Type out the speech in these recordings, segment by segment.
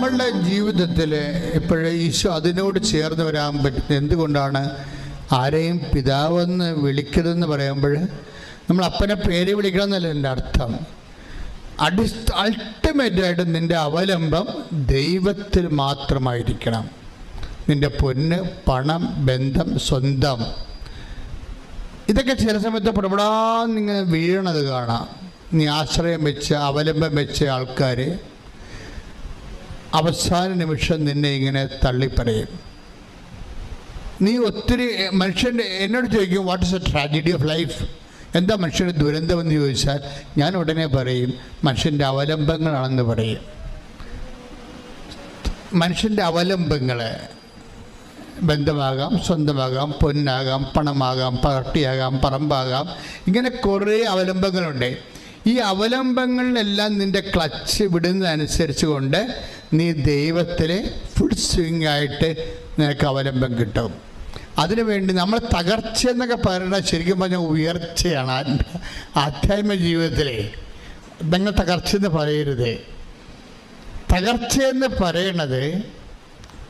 നമ്മളുടെ ജീവിതത്തിൽ ഇപ്പോഴും ഈശോ അതിനോട് ചേർന്ന് വരാൻ പറ്റുന്നത് എന്തുകൊണ്ടാണ്? ആരെയും പിതാവെന്ന് വിളിക്കരുതെന്ന് പറയുമ്പോൾ നമ്മൾ അപ്പനെ പേര് വിളിക്കണം എന്നല്ല എൻ്റെ അർത്ഥം. അൾട്ടിമേറ്റായിട്ട് നിൻ്റെ അവലംബം ദൈവത്തിൽ മാത്രമായിരിക്കണം. നിൻ്റെ പൊന്ന്, പണം, ബന്ധം, സ്വന്തം, ഇതൊക്കെ ചില സമയത്ത് പുറപ്പെടാന്നിങ്ങനെ വീഴണത് കാണാം. നീ ആശ്രയം വെച്ച് അവലംബം വെച്ച ആൾക്കാർ അവസാന നിമിഷം നിന്നെ ഇങ്ങനെ തള്ളിപ്പറയും. നീ ഒത്തിരി മനുഷ്യൻ്റെ എന്നോട് ചോദിക്കും, what is A tragedy of life? എന്താ മനുഷ്യൻ്റെ ദുരന്തമെന്ന് ചോദിച്ചാൽ ഞാൻ ഉടനെ പറയും, മനുഷ്യൻ്റെ അവലംബങ്ങളാണെന്ന് പറയും. മനുഷ്യൻ്റെ അവലംബങ്ങൾ ബന്ധമാകാം, സ്വന്തമാകാം, പൊന്നാകാം, പണമാകാം, പാർട്ടിയാകാം, പറമ്പാകാം, ഇങ്ങനെ കുറേ അവലംബങ്ങളുണ്ട്. ഈ അവലംബങ്ങളിലെല്ലാം നിൻ്റെ ക്ലച്ച് വിടുന്നതനുസരിച്ച് കൊണ്ട് നീ ദൈവത്തിൽ ഫുൾ സ്വിങ് ആയിട്ട് നിനക്ക് അവലംബം കിട്ടും. അതിനുവേണ്ടി നമ്മൾ തകർച്ച എന്നൊക്കെ പറയുന്നത് ശരിക്കും പറഞ്ഞാൽ ഉയർച്ചയാണ്. ആധ്യാത്മിക ജീവിതത്തിലെ നിങ്ങൾ തകർച്ച എന്ന് പറയരുത്. തകർച്ചയെന്ന് പറയണത്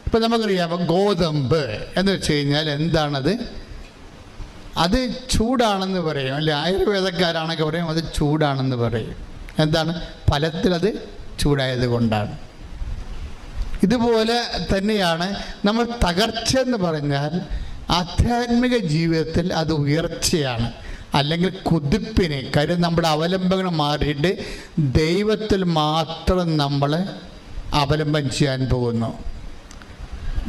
ഇപ്പം നമുക്കറിയാം, ഗോതമ്പ് എന്ന് വെച്ച് കഴിഞ്ഞാൽ എന്താണത്? അത് ചൂടാണെന്ന് പറയും, അല്ലെ? ആയുർവേദക്കാരാണൊക്കെ പറയും അത് ചൂടാണെന്ന് പറയും. എന്താണ്? ഫലത്തിലത് ചൂടായത് കൊണ്ടാണ്. ഇതുപോലെ തന്നെയാണ് നമ്മൾ തകർച്ച എന്ന് പറഞ്ഞാൽ ആധ്യാത്മിക ജീവിതത്തിൽ അത് ഉയർച്ചയാണ്, അല്ലെങ്കിൽ കുതിപ്പിന്. കാര്യം നമ്മുടെ അവലംബങ്ങൾ മാറിയിട്ട് ദൈവത്തിൽ മാത്രം നമ്മൾ അവലംബം ചെയ്യാൻ പോകുന്നു.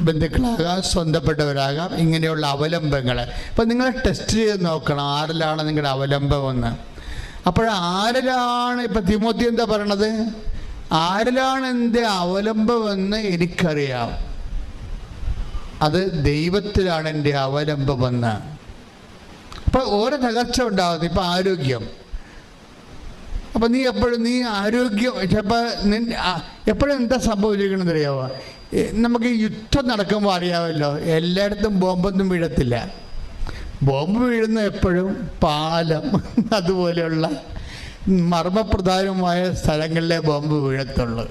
ബന്ധുക്കളാകാം, സ്വന്തപ്പെട്ടവരാകാം, ഇങ്ങനെയുള്ള അവലംബങ്ങൾ. ഇപ്പം നിങ്ങൾ ടെസ്റ്റ് ചെയ്ത് നോക്കണം ആരിലാണ് നിങ്ങളുടെ അവലംബമെന്ന്. അപ്പോൾ ആരിലാണ്, ഇപ്പം തിമോത്തി എന്താ പറയണത്? ആരിലാണ് എൻ്റെ അവലംബമെന്ന് എനിക്കറിയാം, അത് ദൈവത്തിലാണ് എൻ്റെ അവലംബമെന്ന്. അപ്പോൾ ഓരോ തകർച്ച ഉണ്ടാകുന്നു. ഇപ്പം ആരോഗ്യം, അപ്പം നീ എപ്പോഴും ആരോഗ്യം ചിലപ്പോൾ എപ്പോഴും എന്താ സംഭവിച്ചിരിക്കണമെന്ന് അറിയാമോ? നമുക്ക് യുദ്ധം നടക്കുമ്പോൾ അറിയാമല്ലോ, എല്ലായിടത്തും ബോംബൊന്നും വീഴത്തില്ല. ബോംബ് വീഴുന്ന എപ്പോഴും പാലം അതുപോലെയുള്ള മർമ്മപ്രധാനമായ സ്ഥലങ്ങളിലെ ബോംബ് വീഴത്തുള്ളൂ.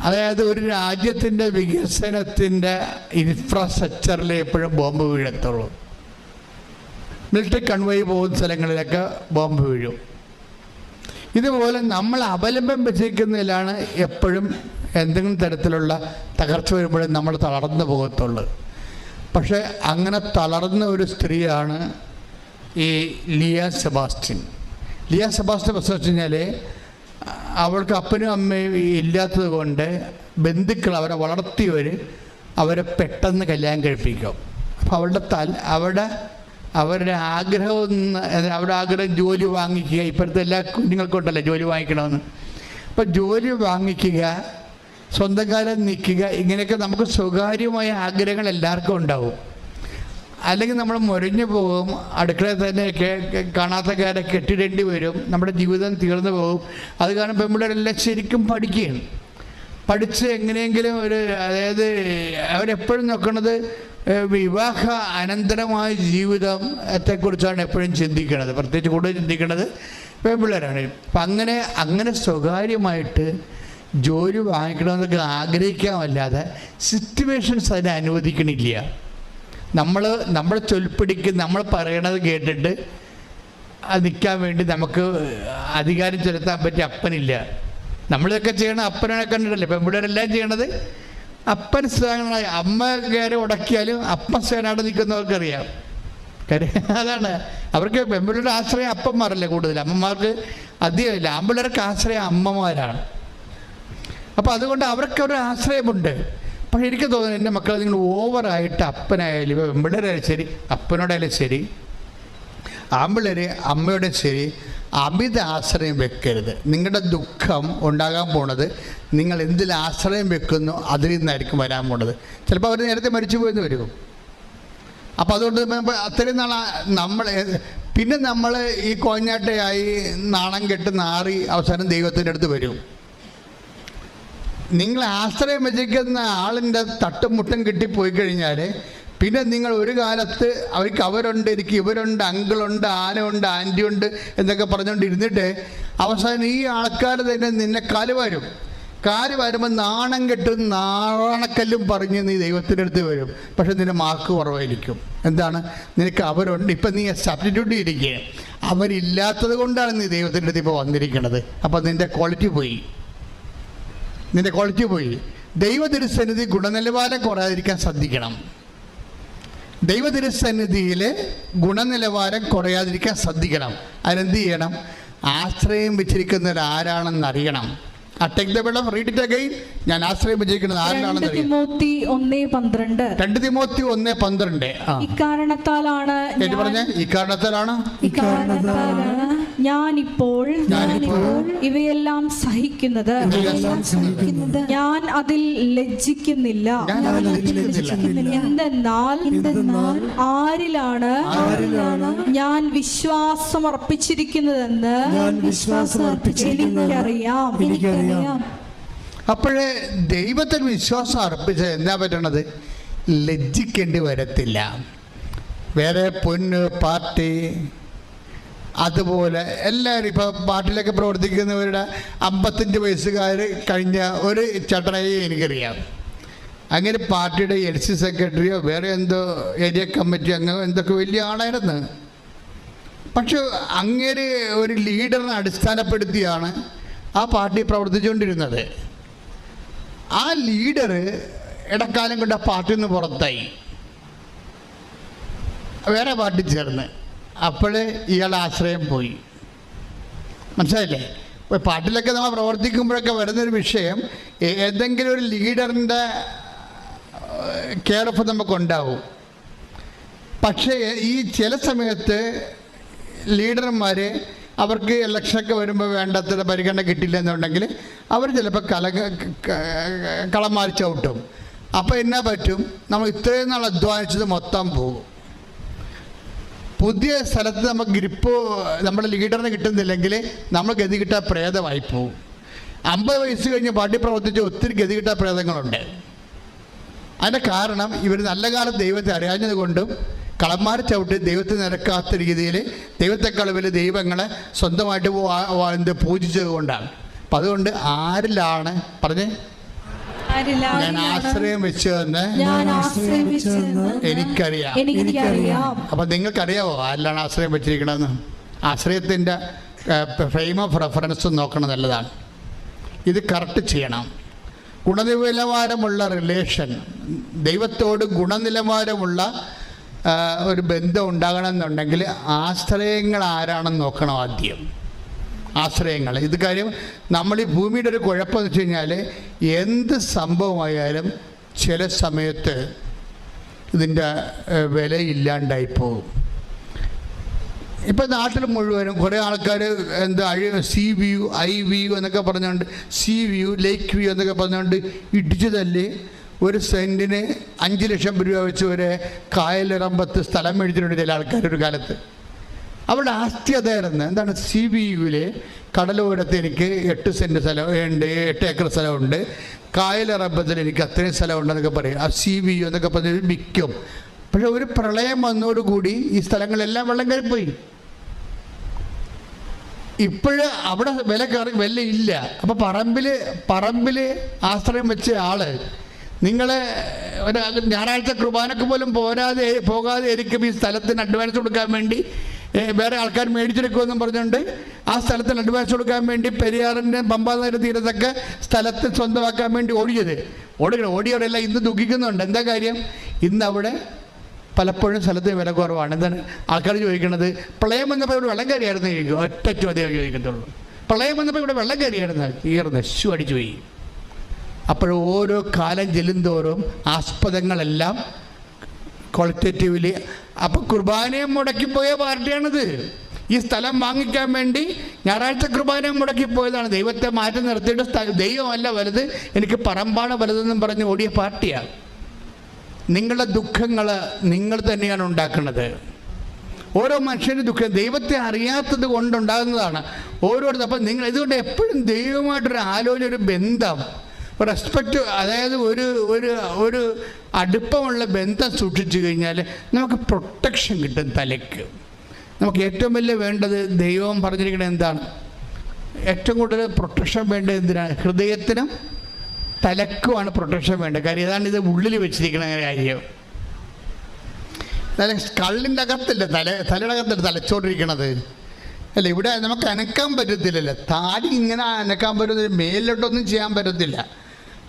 അതായത് ഒരു രാജ്യത്തിൻ്റെ വികസനത്തിൻ്റെ ഇൻഫ്രാസ്ട്രക്ചറിൽ എപ്പോഴും ബോംബ് വീഴത്തുള്ളൂ. മിലിറ്ററി കൺവോയ് പോകുന്ന സ്ഥലങ്ങളിലൊക്കെ ബോംബ് വീഴും. ഇതുപോലെ നമ്മൾ അവലംബം വെച്ചിരിക്കുന്നതിലാണ് എപ്പോഴും എന്തെങ്കിലും തരത്തിലുള്ള തകർച്ച വരുമ്പോഴും നമ്മൾ തളർന്നു പോകത്തുള്ളൂ. പക്ഷേ അങ്ങനെ തളർന്ന ഒരു സ്ത്രീയാണ് ഈ ലിയ സെബാസ്റ്റ്യൻ. ലിയ സെബാസ്റ്റ്യൻ എന്ന് വെച്ച് കഴിഞ്ഞാൽ അവൾക്ക് അപ്പനും അമ്മയും ഇല്ലാത്തത് കൊണ്ട് ബന്ധുക്കൾ അവരെ വളർത്തിയവർ അവരെ പെട്ടെന്ന് കല്യാണം കഴിപ്പിക്കും. അപ്പോൾ അവരുടെ ആഗ്രഹം അവരുടെ ആഗ്രഹം ജോലി വാങ്ങിക്കുക. ഇപ്പോഴത്തെ എല്ലാ കുഞ്ഞുങ്ങൾക്കും ഉണ്ടല്ലോ ജോലി വാങ്ങിക്കണമെന്ന്. അപ്പോൾ ജോലി വാങ്ങിക്കുക, സ്വന്തം കാലം നിൽക്കുക, ഇങ്ങനെയൊക്കെ നമുക്ക് സ്വകാര്യമായ ആഗ്രഹങ്ങൾ എല്ലാവർക്കും ഉണ്ടാവും. അല്ലെങ്കിൽ നമ്മൾ മുരഞ്ഞു പോകും, അടുക്കളയിൽ തന്നെ കാണാത്തക്കാരെ കെട്ടിടേണ്ടി വരും, നമ്മുടെ ജീവിതം തീർന്നു പോകും. അത് കാരണം പെൺപിള്ളേരെല്ലാം ശരിക്കും പഠിക്കുകയാണ്. പഠിച്ച് എങ്ങനെയെങ്കിലും അതായത് അവരെപ്പോഴും നോക്കുന്നത് വിവാഹ അനന്തരമായ ജീവിതത്തെക്കുറിച്ചാണ് എപ്പോഴും ചിന്തിക്കുന്നത്. പ്രത്യേകിച്ച് കൂടുതൽ ചിന്തിക്കുന്നത് പെൺപിള്ളേരാണ്. അപ്പം അങ്ങനെ സ്വകാര്യമായിട്ട് ജോലി വാങ്ങിക്കണമെന്നൊക്കെ ആഗ്രഹിക്കാമല്ലാതെ സിറ്റുവേഷൻസ് അതിനെ അനുവദിക്കണില്ല. നമ്മൾ ചൊൽപ്പിടിക്ക് നമ്മൾ പറയണത് കേട്ടിട്ട് അത് നിൽക്കാൻ വേണ്ടി നമുക്ക് അധികാരം ചെലുത്താൻ പറ്റിയ അപ്പനില്ല. നമ്മളിതൊക്കെ ചെയ്യണത് അപ്പനെ കണ്ടിട്ടല്ലേ പെൺപിള്ളേരെല്ലാം ചെയ്യണത്. അപ്പൻ സ്ഥാനങ്ങളായി അമ്മ കയറി ഉടക്കിയാലും അപ്പൻ സ്ഥാനായിട്ട് നിൽക്കുന്നവർക്കറിയാം. അതാണ് അവർക്ക് പെൺപിള്ളേരുടെ ആശ്രയം അപ്പന്മാരല്ലേ കൂടുതൽ, അമ്മമാർക്ക് അധികമില്ല. ആൺപിള്ളേർക്ക് ആശ്രയം അമ്മമാരാണ്. അപ്പോൾ അതുകൊണ്ട് അവർക്കൊരു ആശ്രയമുണ്ട്. പക്ഷേ എനിക്ക് തോന്നുന്നു എൻ്റെ മക്കൾ നിങ്ങൾ ഓവറായിട്ട് അപ്പനായാലും ഇപ്പോൾ പെൺപിള്ളേരായാലും ശരി, അപ്പനോടായാലും ശരി, ആൺപിള്ളേർ അമ്മയോടും ശരി, അമിത ആശ്രയം വെക്കരുത്. നിങ്ങളുടെ ദുഃഖം ഉണ്ടാകാൻ പോണത് നിങ്ങൾ എന്തിൽ ആശ്രയം വെക്കുന്നു അതിൽ നിന്നായിരിക്കും വരാൻ പോണത്. ചിലപ്പോൾ അവർ നേരത്തെ മരിച്ചു പോയെന്ന് വരും. അപ്പോൾ അതുകൊണ്ട് അത്രയും പിന്നെ നമ്മൾ ഈ കോഞ്ഞാട്ടയായി നാണം കെട്ട് നാറി അവസാനം ദൈവത്തിൻ്റെ അടുത്ത് വരും. നിങ്ങൾ ആശ്രയം വെച്ചിരിക്കുന്ന ആളിൻ്റെ തട്ടും മുട്ടും കിട്ടിപ്പോയി കഴിഞ്ഞാൽ പിന്നെ നിങ്ങൾ ഒരു കാലത്ത് അവരുണ്ട്, എനിക്ക് ഇവരുണ്ട്, അങ്കിളുണ്ട്, ആനയുണ്ട്, ആൻറ്റിയുണ്ട് എന്നൊക്കെ പറഞ്ഞുകൊണ്ടിരുന്നിട്ട് അവസാനം ഈ ആൾക്കാർ തന്നെ നിന്നെ കാലുവാരും. കാര്യം വരുമ്പോൾ നാണം കെട്ടും നാണക്കല്ലും പറഞ്ഞ് നീ ദൈവത്തിൻ്റെ അടുത്ത് വരും. പക്ഷെ നിന്റെ മാർക്ക് കുറവായിരിക്കും. എന്താണ്? നിനക്ക് അവരുണ്ട്. ഇപ്പം നീ സബ്സ്റ്റിറ്റ്യൂട്ട് ഇരിക്കുക, അവരില്ലാത്തത് കൊണ്ടാണ് നീ ദൈവത്തിൻ്റെ അടുത്ത് ഇപ്പോൾ വന്നിരിക്കുന്നത്. അപ്പം നിന്റെ ക്വാളിറ്റി പോയി. ദൈവതിരുസന്നിധി ഗുണനിലവാരം കുറയാതിരിക്കാൻ ശ്രദ്ധിക്കണം. ദൈവതിരുസന്നിധിയിൽ ഗുണനിലവാരം കുറയാതിരിക്കാൻ ശ്രദ്ധിക്കണം. അതിനെന്ത് ചെയ്യണം? ആശ്രയം വെച്ചിരിക്കുന്നവർ ആരാണെന്ന് അറിയണം. Take the word of read it again. ഞാൻ ആശ്രയം വെച്ചിരിക്കുന്നത് ആരാണെന്ന് അറിയാം. 2 തിമോത്തി 1:12. ഇക്കാരണത്താലാണ് ഞാനിപ്പോൾ ഇവയെല്ലാം സഹിക്കുന്നത്. ഞാൻ അതിൽ ലജ്ജിക്കുന്നില്ല. എന്തെന്നാൽ ആരിലാണ് ഞാൻ വിശ്വാസം അർപ്പിച്ചിരിക്കുന്നതെന്ന് എനിക്കറിയാം. അപ്പോഴേ ദൈവത്തിന് വിശ്വാസം അർപ്പിച്ച എന്താ പറ്റണത്? ലജ്ജിക്കേണ്ടി വരത്തില്ല. വേറെ പൊന്ന് പാർട്ടി അതുപോലെ എല്ലാവരും ഇപ്പോൾ പാർട്ടിയിലൊക്കെ പ്രവർത്തിക്കുന്നവരുടെ 55 വയസ്സുകാർ കഴിഞ്ഞ ഒരു ചേട്ടനെയും എനിക്കറിയാം. അങ്ങനെ പാർട്ടിയുടെ LC സെക്രട്ടറിയോ വേറെ എന്തോ ഏരിയ കമ്മിറ്റി അങ്ങനെ എന്തൊക്കെ വലിയ ആളായിരുന്നു. പക്ഷെ അങ്ങനെ ഒരു ലീഡറിനെ അടിസ്ഥാനപ്പെടുത്തിയാണ് ആ പാർട്ടി പ്രവർത്തിച്ചുകൊണ്ടിരുന്നത്. ആ ലീഡർ ഇടക്കാലം കൊണ്ട് ആ പാർട്ടിയിൽ നിന്ന് പുറത്തായി, വേറെ പാർട്ടി ചേർന്ന്. അപ്പോഴേ ഇയാളുടെ ആശ്രയം പോയി. മനസ്സിലായില്ലേ? പാർട്ടിയിലൊക്കെ നമ്മൾ പ്രവർത്തിക്കുമ്പോഴൊക്കെ വരുന്നൊരു വിഷയം, ഏതെങ്കിലും ഒരു ലീഡറിൻ്റെ കെയർ ഓഫ് നമുക്കുണ്ടാവും. പക്ഷേ ഈ ചില സമയത്ത് ലീഡർമാർ അവർക്ക് ഇലക്ഷനൊക്കെ വരുമ്പോൾ വേണ്ടത്ര പരിഗണന കിട്ടില്ല എന്നുണ്ടെങ്കിൽ അവർ ചിലപ്പോൾ കളം മാറി ചവിട്ടും. അപ്പോൾ എന്നാ പറ്റും? നമ്മൾ ഇത്രയും നാൾ അധ്വാനിച്ചത് മൊത്തം പോകും. പുതിയ സ്ഥലത്ത് നമുക്ക് ഗ്രിപ്പ് നമ്മുടെ ലീഡറിന് കിട്ടുന്നില്ലെങ്കിൽ നമ്മൾ ഗതി കിട്ടാൻ പ്രേതമായി പോകും. 50 വയസ്സ് കഴിഞ്ഞ് പാർട്ടി പ്രവർത്തിച്ച ഒത്തിരി ഗതി കിട്ടാൻ പ്രേതങ്ങളുണ്ട്. അതിൻ്റെ കാരണം ഇവർ നല്ല കാലം ദൈവത്തെ അറിയാഞ്ഞത് കൊണ്ടും കളന്മാരെ ചവിട്ടി ദൈവത്തെ നിരക്കാത്ത രീതിയിൽ ദൈവത്തെക്കാൾ വലിയ ദൈവങ്ങളെ സ്വന്തമായിട്ട് പൂജിച്ചത് കൊണ്ടാണ്. അപ്പം അതുകൊണ്ട് ആരിലാണ് പറഞ്ഞേ? ഞാൻ ആശ്രയം വെച്ചതെന്ന് എനിക്കറിയാം. അപ്പം നിങ്ങൾക്കറിയാവോ ആരിലാണ് ആശ്രയം വെച്ചിരിക്കണമെന്ന്? ആശ്രയത്തിൻ്റെ ഫ്രെയിം ഓഫ് റെഫറൻസ് നോക്കണം, നല്ലതാണ്. ഇത് കറക്റ്റ് ചെയ്യണം. ഗുണനിലവാരമുള്ള റിലേഷൻ, ദൈവത്തോട് ഗുണനിലവാരമുള്ള ഒരു ബന്ധം ഉണ്ടാകണമെന്നുണ്ടെങ്കിൽ ആശ്രയങ്ങൾ ആരാണെന്ന് നോക്കണം ആദ്യം. ആശ്രയങ്ങൾ ഇത് കാര്യം നമ്മൾ ഈ ഭൂമിയുടെ ഒരു കുഴപ്പമെന്ന് വെച്ച് കഴിഞ്ഞാൽ എന്ത് സംഭവമായാലും ചില സമയത്ത് ഇതിൻ്റെ വിലയില്ലാണ്ടായിപ്പോകും. ഇപ്പം നാട്ടിൽ മുഴുവനും കുറേ ആൾക്കാർ CVU IVU എന്നൊക്കെ പറഞ്ഞുകൊണ്ട് CVU ലേക്ക് വ്യൂ എന്നൊക്കെ പറഞ്ഞുകൊണ്ട് ഇടിച്ചു തല്ലി ഒരു സെൻറ്റിന് 5 ലക്ഷം രൂപ വെച്ച് ഒരു കായലിറമ്പത്ത് സ്ഥലം മേടിച്ചിട്ടുണ്ട് ചില ആൾക്കാർ ഒരു കാലത്ത്. അവിടെ ആസ്തി അതായിരുന്നു. എന്താണ്? CVUവിൽ കടലോരത്ത് എനിക്ക് 8 സെൻറ്റ് സ്ഥലമുണ്ട്, 8 ഏക്കർ സ്ഥലമുണ്ട്, കായലിറമ്പത്തിൽ എനിക്ക് അത്രയും സ്ഥലമുണ്ടെന്നൊക്കെ പറയും. ആ CVU എന്നൊക്കെ പറഞ്ഞ് വിൽക്കും. പക്ഷെ ഒരു പ്രളയം വന്നതോടുകൂടി ഈ സ്ഥലങ്ങളെല്ലാം വെള്ളം കയറിപ്പോയി. ഇപ്പോഴ് അവിടെ വിലയില്ല. അപ്പോൾ പറമ്പിൽ ആശ്രയം വെച്ച ആള് നിങ്ങളെ ഒരു ഞായറാഴ്ച കുർബാനക്ക് പോലും പോകാതെ ആയിരിക്കും ഈ സ്ഥലത്തിന് അഡ്വാൻസ് കൊടുക്കാൻ വേണ്ടി വേറെ ആൾക്കാർ മേടിച്ചെടുക്കുമെന്നും പറഞ്ഞുകൊണ്ട് ആ സ്ഥലത്തിന് അഡ്വാൻസ് കൊടുക്കാൻ വേണ്ടി പെരിയാറിൻ്റെ പമ്പാനദി തീരത്തൊക്കെ സ്ഥലത്ത് സ്വന്തമാക്കാൻ വേണ്ടി ഓടിയവരെല്ലാം ഇന്ന് ദുഃഖിക്കുന്നുണ്ട്. എന്താ കാര്യം? ഇന്ന് അവിടെ പലപ്പോഴും സ്ഥലത്ത് വില കുറവാണ്. എന്താണ് ആൾക്കാർ ചോദിക്കുന്നത്? പ്രളയം വന്നപ്പോൾ ഇവിടെ വെള്ളം കയറിയായിരുന്നു ചോദിക്കും. ഒറ്റ ചോദ്യം ചോദിക്കത്തുള്ളൂ. പ്രളയം വന്നപ്പോൾ ഇവിടെ വെള്ളം കയറിയായിരുന്നു, നെശു അടിച്ചു പോയി. അപ്പോൾ ഓരോ കാലം ചെല്ലുന്തോറും ആസ്പദങ്ങളെല്ലാം ക്വാളിറ്റേറ്റീവ്ലി. അപ്പോൾ കുർബാനയെ മുടക്കിപ്പോയ പാർട്ടിയാണിത്. ഈ സ്ഥലം വാങ്ങിക്കാൻ വേണ്ടി ഞായറാഴ്ച കുർബാനയെ മുടക്കിപ്പോയതാണ്. ദൈവത്തെ മാറ്റി നിർത്തിയിട്ട് ദൈവമല്ല വലുത്, എനിക്ക് പറമ്പാണ് വലുതെന്നും പറഞ്ഞ് ഓടിയ പാർട്ടിയാണ്. നിങ്ങളുടെ ദുഃഖങ്ങൾ നിങ്ങൾ തന്നെയാണ് ഉണ്ടാക്കുന്നത്. ഓരോ മനുഷ്യൻ്റെ ദുഃഖം ദൈവത്തെ അറിയാത്തത് കൊണ്ടുണ്ടാകുന്നതാണ് ഓരോരുത്തർ. അപ്പം നിങ്ങൾ ഇതുകൊണ്ട് എപ്പോഴും ദൈവമായിട്ടൊരു ആലോചന, ഒരു ബന്ധം, റെസ്പെക്റ്റ്, അതായത് ഒരു അടുപ്പമുള്ള ബന്ധം സൂക്ഷിച്ചു കഴിഞ്ഞാൽ നമുക്ക് പ്രൊട്ടക്ഷൻ കിട്ടും തലയ്ക്ക്. നമുക്ക് ഏറ്റവും വലിയ വേണ്ടത് ദൈവം പറഞ്ഞിരിക്കുന്നത് എന്താണ്? ഏറ്റവും കൂടുതൽ പ്രൊട്ടക്ഷൻ വേണ്ടത് എന്തിനാണ്? ഹൃദയത്തിനും തലക്കുമാണ് പ്രൊട്ടക്ഷൻ വേണ്ടത്. കാര്യം ഇതാണ് ഇത് ഉള്ളിൽ വെച്ചിരിക്കുന്ന കാര്യം. കള്ളിൻ്റെ അകത്തല്ല, തലയുടെ അകത്തല്ല തലച്ചോണ്ടിരിക്കണത് അല്ല. ഇവിടെ നമുക്ക് അനക്കാൻ പറ്റത്തില്ലല്ലോ. താടി ഇങ്ങനെ അനക്കാൻ പറ്റത്തില്ല, മേലിലോട്ടൊന്നും ചെയ്യാൻ പറ്റത്തില്ല.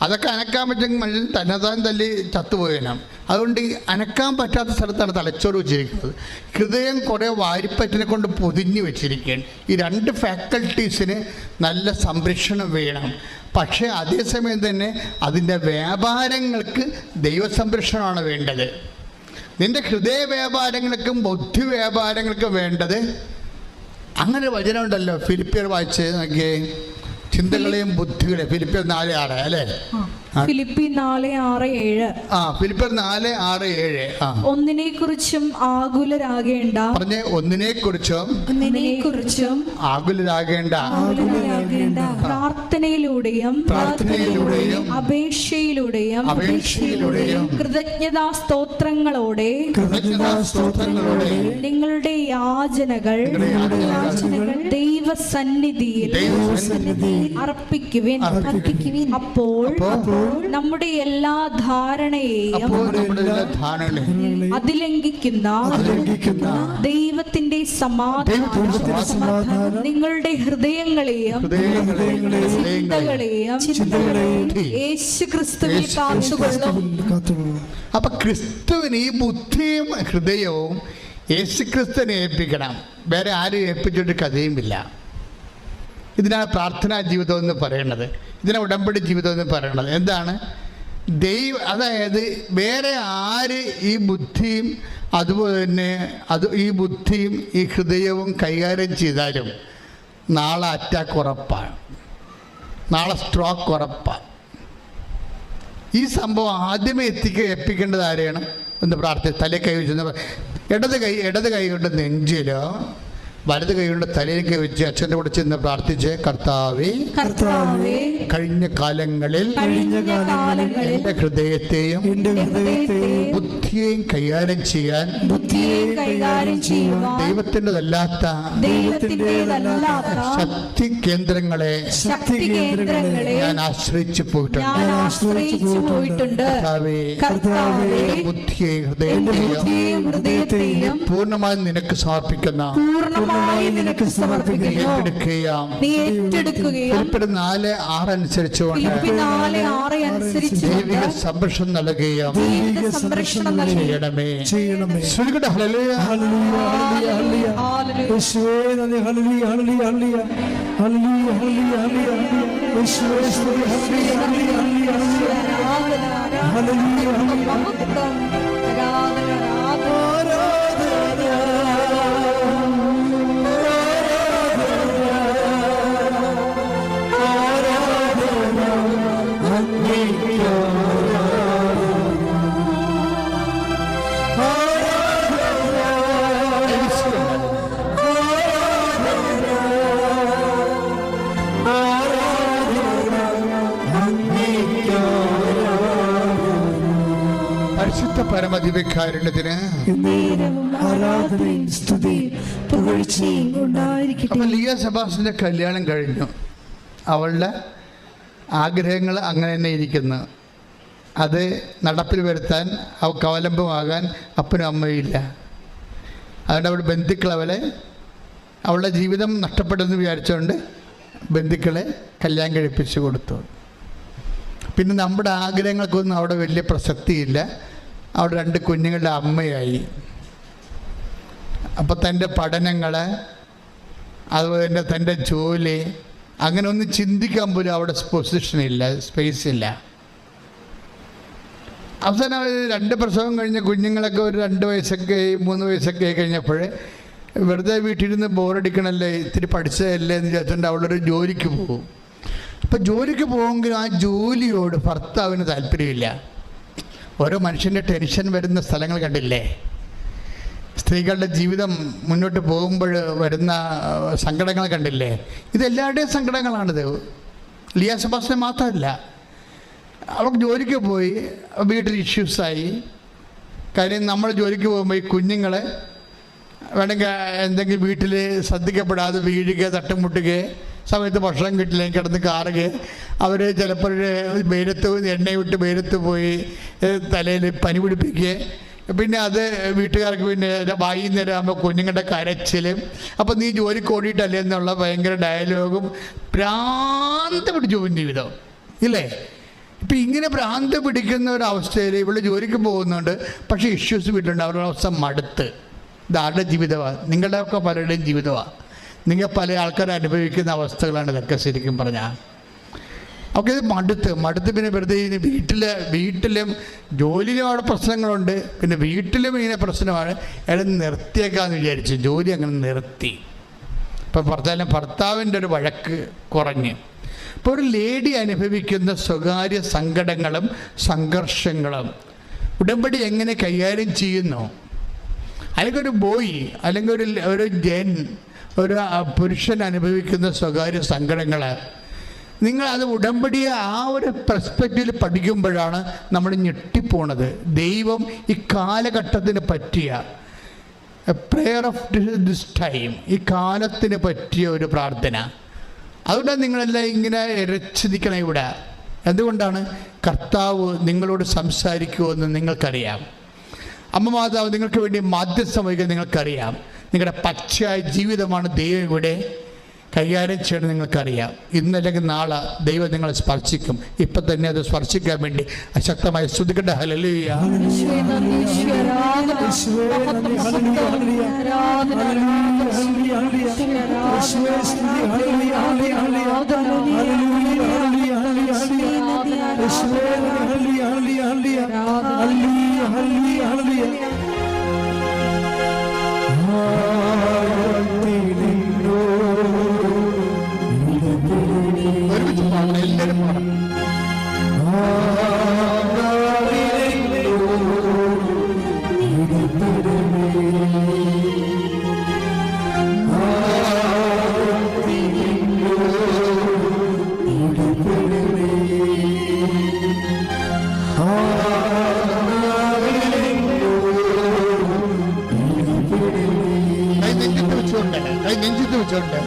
അതൊക്കെ അനക്കാൻ പറ്റുമെങ്കിൽ മനുഷ്യൻ തന്നെത്താൻ തല്ലി ചത്തുപോയണം. അതുകൊണ്ട് ഈ അനക്കാൻ പറ്റാത്ത സ്ഥലത്താണ് തലച്ചോറ് വെച്ചിരിക്കുന്നത്. ഹൃദയം കുറേ വാരിപ്പറ്റിനെ കൊണ്ട് പൊതിഞ്ഞ് വെച്ചിരിക്കുകയാണ്. ഈ രണ്ട് ഫാക്കൽറ്റീസിന് നല്ല സംരക്ഷണം വേണം. പക്ഷേ അതേസമയം തന്നെ അതിൻ്റെ വ്യാപാരങ്ങൾക്ക് ദൈവസംരക്ഷണമാണ് വേണ്ടത്. നിൻ്റെ ഹൃദയ വ്യാപാരങ്ങൾക്കും ബുദ്ധി വ്യാപാരങ്ങൾക്കും വേണ്ടത്. അങ്ങനെ വചനമുണ്ടല്ലോ, ഫിലിപ്പിയർ വായിച്ച് നോക്കിയേ, ചിന്തകളെയും ബുദ്ധികളെയും. ഫിലിപ്പിയർ 4:6 അല്ലേ? ഫിലിപ്പി 4:6-7. ഫിലിപ്പിയർ 4:6-7. ഒന്നിനെ കുറിച്ചും ആകുലരാകേണ്ട. പറഞ്ഞേ, ഒന്നിനെ കുറിച്ചും ആകുലരാകേണ്ട. പ്രാർത്ഥനയിലൂടെയും അപേക്ഷയിലൂടെയും കൃതജ്ഞതാ സ്തോത്രങ്ങളോടെ നിങ്ങളുടെ യാചനകൾ ദൈവസന്നിധിയിൽ അർപ്പിക്കുവിൻ. അപ്പോൾ നമ്മുടെ എല്ലാ ധാരണയെയും അതിലംഘിക്കുന്ന ദൈവത്തിന്റെ സമാധാനം നിങ്ങളുടെ ഹൃദയങ്ങളെയും ചിന്തകളെയും യേശുക്രിസ്തുവിൽ കാത്തുകൊള്ളും. അപ്പൊ ക്രിസ്തുവിന് ഈ ബുദ്ധിയും ഹൃദയവും യേശുക്രിസ്തുവിനെ ഏൽപ്പിക്കണം. വേറെ ആരും ഏൽപ്പിച്ചിട്ട് കഥയുമില്ല. ഇതിനാണ് പ്രാർത്ഥനാ ജീവിതം എന്ന് പറയുന്നത്. ഇതിനാണ് ഉടമ്പടി ജീവിതം എന്ന് പറയുന്നത്. എന്താണ്? അതായത് വേറെ ആര് ഈ ബുദ്ധിയും അതുപോലെ തന്നെ ഈ ബുദ്ധിയും ഈ ഹൃദയവും കൈകാര്യം ചെയ്താലും നാളെ അറ്റാക്ക് ഉറപ്പാണ്, നാളെ സ്ട്രോക്ക് ഉറപ്പാണ്. ഈ സംഭവം ആദ്യമേ ഏൽപ്പിക്കേണ്ടത് ആരെയാണ്? ഒന്ന് പ്രാർത്ഥിച്ച് തലേ കൈ വെച്ച്, ഇടത് കൈ കൊണ്ട് നെഞ്ചിലോ വലത് കൈ കൊണ്ട് തലയിൽ കൈ വെച്ച് അച്ഛൻ്റെ കൂടെ ചെന്ന് പ്രാർത്ഥിച്ച്, കർത്താവേ, കഴിഞ്ഞ കാലങ്ങളിൽ എൻ്റെ ഹൃദയത്തെയും ബുദ്ധിയെയും കൈകാര്യം ചെയ്യാൻ ദൈവത്തിൻ്റെതല്ലാത്ത ശക്തി കേന്ദ്രങ്ങളെ ഞാൻ ആശ്രയിച്ചു പോയിട്ടുണ്ട്. കർത്താവേ, ബുദ്ധിയെയും ഹൃദയത്തെയും പൂർണ്ണമായും നിനക്ക് സമർപ്പിക്കുന്ന ദൈവിക സംരക്ഷണം നൽകുകയും ചെയ്യണമേ. പരിശുദ്ധ പരമദിവ്യകാരുണ്യത്തിന് അപ്പൊ ലിയ സെബാസ്റ്റിന്റെ കല്യാണം കഴിഞ്ഞു. അവളുടെ ആഗ്രഹങ്ങൾ അങ്ങനെ തന്നെ ഇരിക്കുന്നു. അത് നടപ്പിൽ വരുത്താൻ അവൾക്ക് അവലംബമാകാൻ അപ്പനും അമ്മയില്ല. അതുകൊണ്ട് അവളുടെ ബന്ധുക്കൾ അവളുടെ ജീവിതം നഷ്ടപ്പെടുമെന്ന് വിചാരിച്ചുകൊണ്ട് ബന്ധുക്കളെ കല്യാണം കഴിപ്പിച്ചു കൊടുത്തു. പിന്നെ നമ്മുടെ ആഗ്രഹങ്ങൾക്കൊന്നും അവിടെ വലിയ പ്രസക്തിയില്ല. അവിടെ 2 കുഞ്ഞുങ്ങളുടെ അമ്മയായി. അപ്പോൾ തൻ്റെ പഠനങ്ങൾ, അതുപോലെ തന്നെ തൻ്റെ ജോലി, അങ്ങനെ ഒന്നും ചിന്തിക്കാൻ പോലും അവിടെ പൊസിഷനില്ല, സ്പേസ് ഇല്ല. അവസാനം 2 പ്രസവം കഴിഞ്ഞ കുഞ്ഞുങ്ങളൊക്കെ ഒരു 2 വയസ്സൊക്കെ 3 വയസ്സൊക്കെ ആയി കഴിഞ്ഞപ്പോൾ വെറുതെ വീട്ടിലിരുന്ന് ബോറടിക്കണമല്ലേ, ഇത്തിരി പഠിച്ചതല്ലേ എന്ന് വിചാരിച്ചുകൊണ്ട് അവളൊരു ജോലിക്ക് പോകും. അപ്പം ജോലിക്ക് പോകുമെങ്കിലും ആ ജോലിയോട് ഭർത്താവിന് താല്പര്യമില്ല. ഓരോ മനുഷ്യൻ്റെ ടെൻഷൻ വരുന്ന സ്ഥലങ്ങൾ കണ്ടില്ലേ? സ്ത്രീകളുടെ ജീവിതം മുന്നോട്ട് പോകുമ്പോൾ വരുന്ന സങ്കടങ്ങൾ കണ്ടില്ലേ? ഇതെല്ലാവരുടെയും സങ്കടങ്ങളാണിത്. ലിയ സെബാസ്റ്റിന് മാത്രമല്ല. അവൾക്ക് ജോലിക്ക് പോയി, വീട്ടിൽ ഇഷ്യൂസായി. കാര്യം നമ്മൾ ജോലിക്ക് പോകുമ്പോൾ ഈ കുഞ്ഞുങ്ങളെ വേണമെങ്കിൽ എന്തെങ്കിലും വീട്ടിൽ ശ്രദ്ധിക്കപ്പെടാതെ വീഴുക, തട്ടുമുട്ടുക, സമയത്ത് ഭക്ഷണം കിട്ടില്ല, കിടന്ന് കാറുക. അവർ ചിലപ്പോൾ എണ്ണയിട്ട് വെയിലത്ത് പോയി തലയിൽ പനി പിടിപ്പിക്കുക. പിന്നെ അത് വീട്ടുകാർക്ക് പിന്നെ വൈകുന്നേരം ആകുമ്പോൾ കുഞ്ഞുങ്ങളുടെ കരച്ചിലും, അപ്പം നീ ജോലിക്ക് ഓടിയിട്ടല്ലേ എന്നുള്ള ഭയങ്കര ഡയലോഗും, ഭ്രാന്ത് പിടിച്ചു പോകും ജീവിതം ഇല്ലേ? ഇപ്പം ഇങ്ങനെ ഭ്രാന്ത് പിടിക്കുന്ന ഒരവസ്ഥയിൽ ഇവിടെ ജോലിക്ക് പോകുന്നുണ്ട്, പക്ഷേ ഇഷ്യൂസ് വീട്ടിലുണ്ട്. അവരുടെ അവസ്ഥ മടുത്ത്. ഇതാരുടെ ജീവിതമാണ്? നിങ്ങളുടെയൊക്കെ പലരുടെയും ജീവിതമാണ്. നിങ്ങൾ പല ആൾക്കാർ അനുഭവിക്കുന്ന അവസ്ഥകളാണ് ഇതൊക്കെ ശരിക്കും പറഞ്ഞാൽ. ഒക്കെ ഇത് മടുത്ത് പിന്നെ വെറുതെ വീട്ടിലും ജോലിയിലും അവിടെ പ്രശ്നങ്ങളുണ്ട്, പിന്നെ വീട്ടിലും ഇങ്ങനെ പ്രശ്നമാണ്. അയാൾ നിർത്തിയേക്കാന്ന് വിചാരിച്ചു, ജോലി അങ്ങനെ നിർത്തി. ഇപ്പം ഭർത്താവിൻ്റെ ഒരു വഴക്ക് കുറഞ്ഞ്. ഇപ്പോൾ ഒരു ലേഡി അനുഭവിക്കുന്ന സ്വകാര്യ സങ്കടങ്ങളും സംഘർഷങ്ങളും ഉടമ്പടി എങ്ങനെ കൈകാര്യം ചെയ്യുന്നു? അല്ലെങ്കിൽ ഒരു ബോയ്, അല്ലെങ്കിൽ ഒരു ഒരു പുരുഷൻ അനുഭവിക്കുന്ന സ്വകാര്യ സങ്കടങ്ങൾ, നിങ്ങളത് ഉടമ്പടിയെ ആ ഒരു പെർസ്പെക്റ്റീവിൽ പഠിക്കുമ്പോഴാണ് നമ്മൾ ഞെട്ടിപ്പോണത്. ദൈവം ഈ കാലഘട്ടത്തിന് പറ്റിയ പ്രെയർ ഓഫ് ദിസ് ടൈം, ഈ കാലത്തിന് പറ്റിയ ഒരു പ്രാർത്ഥന. അതുകൊണ്ടാണ് നിങ്ങളെല്ലാം ഇങ്ങനെ രക്ഷിക്കണം ഇവിടെ. എന്തുകൊണ്ടാണ്? കർത്താവ് നിങ്ങളോട് സംസാരിക്കുമെന്ന് നിങ്ങൾക്കറിയാം. അമ്മ മാതാവ് നിങ്ങൾക്ക് വേണ്ടി മാധ്യസ്ഥം വഹിക്കാൻ നിങ്ങൾക്കറിയാം. നിങ്ങളുടെ പച്ചയായ ജീവിതമാണ് ദൈവം ഇവിടെ കൈകാര്യം ചെയ്യണം നിങ്ങൾക്കറിയാം. ഇന്നല്ലെങ്കിൽ നാളെ ദൈവം നിങ്ങളെ സ്പർശിക്കും. ഇപ്പം തന്നെ അത് സ്പർശിക്കാൻ വേണ്ടി അശക്തമായി സ്തുതിക്കട്ടെ. ഹല്ലേലൂയ. എല്ലാവരും നെഞ്ചത്ത് വെച്ചോണ്ട്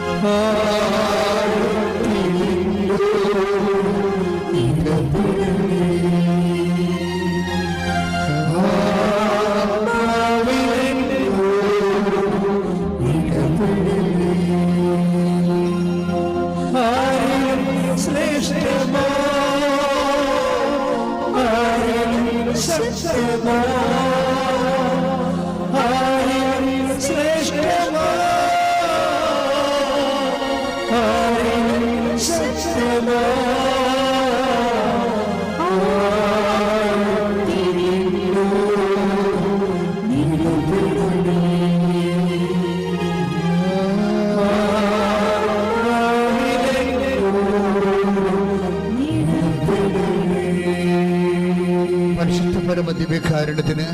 ദിവ്യകാരുണ്യത്തിന്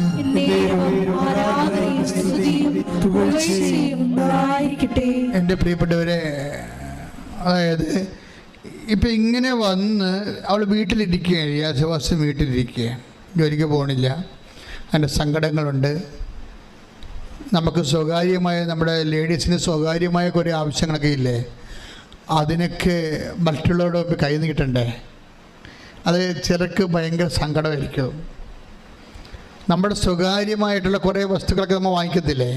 എൻ്റെ പ്രിയപ്പെട്ടവരെ, അതായത് ഇപ്പം ഇങ്ങനെ വന്ന് അവൾ വീട്ടിലിരിക്കുകയാണ്, യാസവാസം വീട്ടിലിരിക്കുക, ജോലിക്ക് പോകണില്ല, അതിൻ്റെ സങ്കടങ്ങളുണ്ട്. നമുക്ക് സ്വകാര്യമായ, നമ്മുടെ ലേഡീസിന് സ്വകാര്യമായ കുറേ ആവശ്യങ്ങളൊക്കെ ഇല്ലേ, അതിനൊക്കെ മറ്റുള്ളവരോട് കൈ നീട്ടണ്ടേ? അത് ചിലർക്ക് ഭയങ്കര സങ്കടമായിരിക്കും. നമ്മുടെ സ്വകാര്യമായിട്ടുള്ള കുറേ വസ്തുക്കളൊക്കെ നമ്മൾ വാങ്ങിക്കത്തില്ലേ,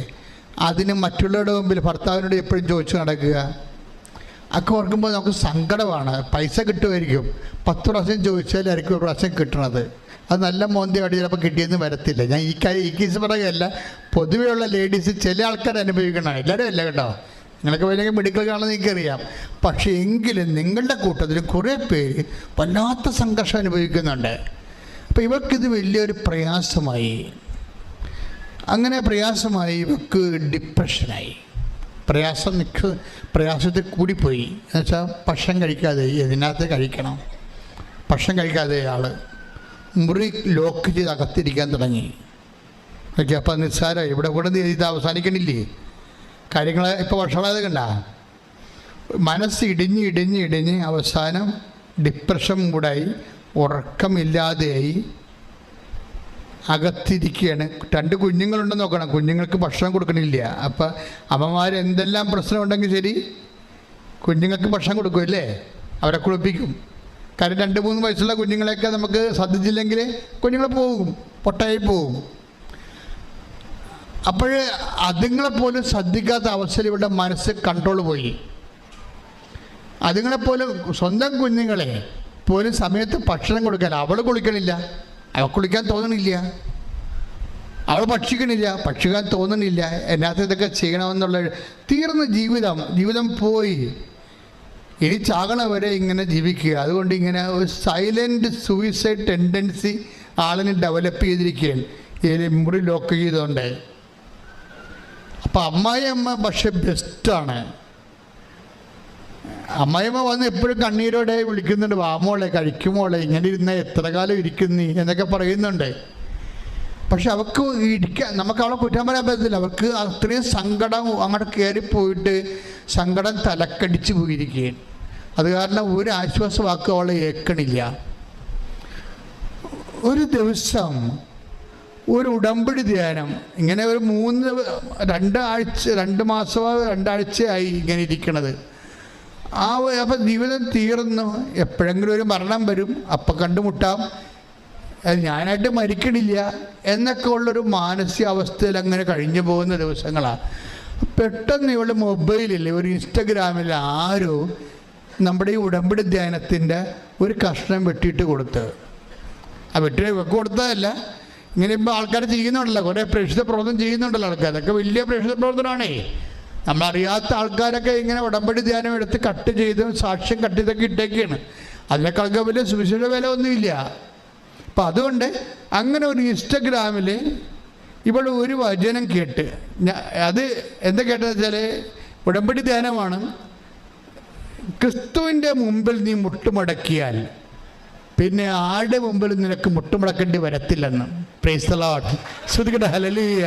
അതിന് മറ്റുള്ളവരുടെ മുമ്പിൽ ഭർത്താവിനോട് എപ്പോഴും ചോദിച്ചു നടക്കുക, ഒക്കെ ഓർക്കുമ്പോൾ നമുക്ക് സങ്കടമാണ്. പൈസ കിട്ടുമായിരിക്കും, 10 പ്രാവശ്യം ചോദിച്ചാലായിരിക്കും 1 പ്രാവശ്യം കിട്ടണത്. അത് നല്ല മോന്തിയായിട്ട് ചിലപ്പോൾ കിട്ടിയെന്ന് വരത്തില്ല. ഞാൻ ഈ കേസ് പറയുകയല്ല, പൊതുവെയുള്ള ലേഡീസ് ചില ആൾക്കാർ അനുഭവിക്കണം, എല്ലാവരും അല്ല കേട്ടോ. നിങ്ങൾക്ക് വലിയ മെഡിക്കൽ കാണുന്നത് എനിക്കറിയാം. പക്ഷേ എങ്കിലും നിങ്ങളുടെ കൂട്ടത്തിൽ കുറേ പേര് വല്ലാത്ത സംഘർഷം അനുഭവിക്കുന്നുണ്ട്. അപ്പോൾ ഇവർക്കിത് വലിയൊരു പ്രയാസമായി. അങ്ങനെ പ്രയാസമായി ഇവർക്ക് ഡിപ്രഷനായി. പ്രയാസത്തിൽ കൂടിപ്പോയി. എന്നുവെച്ചാൽ ഭക്ഷണം കഴിക്കാതെ, ഇതിനകത്ത് കഴിക്കണം, ഭക്ഷണം കഴിക്കാതെ ആൾ മുറി ലോക്ക് ചെയ്ത് അകത്തിരിക്കാൻ തുടങ്ങി. ഓക്കെ, അപ്പം നിസ്സാരം ഇവിടെ ഇത് അവസാനിക്കണില്ലേ കാര്യങ്ങൾ? ഇപ്പോൾ വർഷങ്ങളായത് കണ്ട മനസ്സ് ഇടിഞ്ഞ് അവസാനം ഡിപ്രഷൻ കൂടായി, ഉറക്കമില്ലാതെയായി, അകത്തിരിക്കുകയാണ്. 2 കുഞ്ഞുങ്ങളുണ്ടെന്ന് നോക്കണം, കുഞ്ഞുങ്ങൾക്ക് ഭക്ഷണം കൊടുക്കണില്ല. അപ്പം അമ്മമാർ എന്തെല്ലാം പ്രശ്നമുണ്ടെങ്കിൽ ശരി, കുഞ്ഞുങ്ങൾക്ക് ഭക്ഷണം കൊടുക്കുമല്ലേ, അവരെ കുളിപ്പിക്കും. കാര്യം 2-3 വയസ്സുള്ള കുഞ്ഞുങ്ങളെയൊക്കെ നമുക്ക് ശ്രദ്ധിച്ചില്ലെങ്കിൽ കുഞ്ഞുങ്ങൾ പോകും, പൊട്ടായി പോകും. അപ്പോൾ അതുങ്ങളെപ്പോലും ശ്രദ്ധിക്കാത്ത അവസ്ഥയിൽ ഇവിടെ മനസ്സ് കൺട്രോൾ പോയി. അതുങ്ങളെപ്പോലും സ്വന്തം കുഞ്ഞുങ്ങളെ പോലും സമയത്ത് ഭക്ഷണം കൊടുക്കാൻ അവൾ കുളിക്കണില്ല, അവൾ കുളിക്കാൻ തോന്നണില്ല, അവൾ ഭക്ഷിക്കാൻ തോന്നണില്ല. എന്നാത്ത ഇതൊക്കെ ചെയ്യണമെന്നുള്ള തീർന്ന ജീവിതം പോയി. ഇനി ചാകണ വരെ ഇങ്ങനെ ജീവിക്കുക. അതുകൊണ്ട് ഇങ്ങനെ ഒരു സൈലൻറ്റ് സൂയിസൈഡ് ടെൻഡൻസി ആളിന് ഡെവലപ്പ് ചെയ്തിരിക്കുകയാണ് ഈ മുറി ലോക്ക് ചെയ്തുകൊണ്ട്. അപ്പം അമ്മായിയമ്മ പക്ഷെ ബെസ്റ്റാണ്. അമ്മായിയമ്മ വന്ന് എപ്പോഴും കണ്ണീരോടെ വിളിക്കുന്നുണ്ട്, വാമോളെ കഴിക്കുമോളെ, ഇങ്ങനെ ഇരുന്നാൽ എത്ര കാലം ഇരിക്കുന്നീ എന്നൊക്കെ പറയുന്നുണ്ട്. പക്ഷെ അവൾക്ക് നമുക്ക് അവളെ കുറ്റം പറയാൻ പറ്റത്തില്ല. അവൾക്ക് അത്രയും സങ്കടം അങ്ങോട്ട് കയറിപ്പോയിട്ട് സങ്കടം തലക്കടിച്ച് പോയിരിക്കുകയാണ്. അത് കാരണം ഒരു ആശ്വാസവാക്ക് അവളെ ഏൽക്കണില്ല. ഒരു ദിവസം ഒരു ഉടമ്പടി ധ്യാനം ഇങ്ങനെ ഒരു 2 മാസമോ 2 ആഴ്ചയായി ഇങ്ങനെ ഇരിക്കണത്. അപ്പം ജീവിതം തീർന്നു. എപ്പോഴെങ്കിലും ഒരു മരണം വരും, അപ്പം കണ്ടുമുട്ടാം, ഞാനായിട്ട് മരിക്കണില്ല എന്നൊക്കെ ഉള്ളൊരു മാനസികാവസ്ഥയിൽ അങ്ങനെ കഴിഞ്ഞു പോകുന്ന ദിവസങ്ങളാണ്. പെട്ടെന്ന് ഇവളുടെ മൊബൈലിൽ ഒരു ഇൻസ്റ്റഗ്രാമിൽ ആരോ നമ്മുടെ ഈ ഉടമ്പടി ധ്യാനത്തിൻ്റെ ഒരു കഷ്ണം വെട്ടിയിട്ട് കൊടുത്ത്. ആ കൊടുത്തതല്ല, ഇങ്ങനെ ഇപ്പോൾ ആൾക്കാർ ചെയ്യുന്നുണ്ടല്ലോ, കുറേ പ്രേക്ഷിത പ്രവർത്തനം ചെയ്യുന്നുണ്ടല്ലോ ആൾക്കാർ. അതൊക്കെ വലിയ പ്രേക്ഷിത പ്രവർത്തനമാണേ. നമ്മളറിയാത്ത ആൾക്കാരൊക്കെ ഇങ്ങനെ ഉടമ്പടി ധ്യാനം എടുത്ത് കട്ട് ചെയ്ത് സാക്ഷ്യം കട്ട് ചെയ്തൊക്കെ ഇട്ടേക്കാണ്. അതിനേക്കാൾക്ക് വലിയ സുവിശേഷ വില ഒന്നുമില്ല. അപ്പം അതുകൊണ്ട് അങ്ങനെ ഒരു ഇൻസ്റ്റഗ്രാമിൽ ഇവിടെ ഒരു വചനം കേട്ട്, അത് എന്താ കേട്ടതെന്ന് വെച്ചാൽ ഉടമ്പടി ധ്യാനമാണ്. ക്രിസ്തുവിൻ്റെ മുമ്പിൽ നീ മുട്ടുമടക്കിയാൽ പിന്നെ ആരുടെ മുമ്പിൽ നിനക്ക് മുട്ടുമടക്കേണ്ടി വരത്തില്ലെന്ന്. Praise the lord. ശ്രുതികട ഹല്ലേലൂയ.